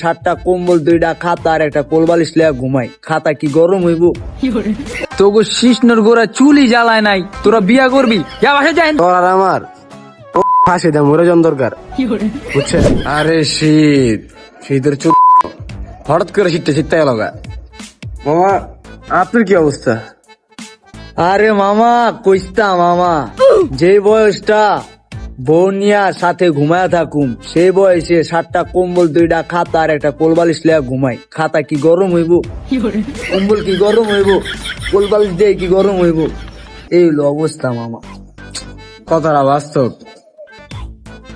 সাতটা কম্বল, দুইটা খাতা আর একটা কোলবালিশ লিয়া ঘুমাই। খাতা কি গরম হইব? তোগো শিষ্ণর গোড়া চুলি জ্বালায় নাই, তোরা বিয়া করবি? যা বাসা যাই। তোর আর আমার ফাঁসি দেয় মরে জন দরকার, বুঝছে? আরে শীতের চুল হঠাৎ করে শীতটা গেল গা। মামা আপনার কি অবস্থা? আরে মামা কইস্তা মামা, যে বয়সটা বনিয়ার সাথে ঘুমায়া থাকুম সেই বয়সে সাতটা কম্বল, দুইটা খাতা আর একটা কোলবালিশ লিয়া ঘুমাই। খাতা কি গরম হইব? কম্বল কি গরম হইব? কোলবালিশ দিয়ে কি গরম হইব? এই হলো অবস্থা মামা। কথাটা বাস্তব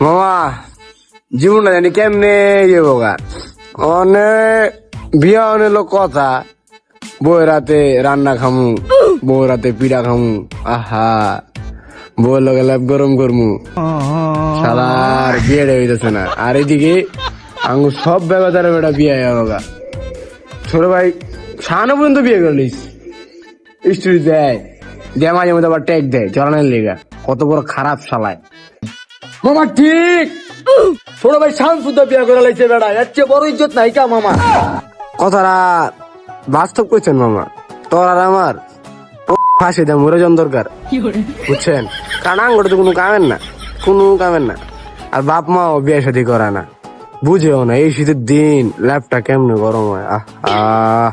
মামা, জীবনটা জানি কেমনে ইয়ে গা। অনেক বিয়া অনেক কথা, বই রাতে রান্না খামু, বউ রাতে পিঠা খামু, আহা বউ লগে ল্যাপ গরম করমু, শালার বিয়েটা হইতেছে না। আর এদিকে আঙ্গুর সব বেগাদারে বেটা বিয়ে গা। ছোট ভাই শাহানো পর্যন্ত বিয়ে করলিস, স্টোরি দেয় দিয়ে মাঝে মধ্যে আবার ট্যাগ দেয় চলানোর লেগা। কত বড় খারাপ শালায় মামা ঠিক, ছোট ভাই শামসুদ্দা বিয়া করে লাইছে বেড়া, এর চেয়ে বড় ইজ্জত নাই কা মামা। কথাটা বাস্তব করছেন মামা। তোর আর আমার ফাঁসি দেয় মরে জন দরকার, বুঝছেন? কারণ আঙ্গুরে তো কোনো কামেন না। আর বাপ মাও বিয়ে শাদী করে না, বুঝেও না এই শীতের দিন ল্যাপটা কেমনে গরম হয়। আহ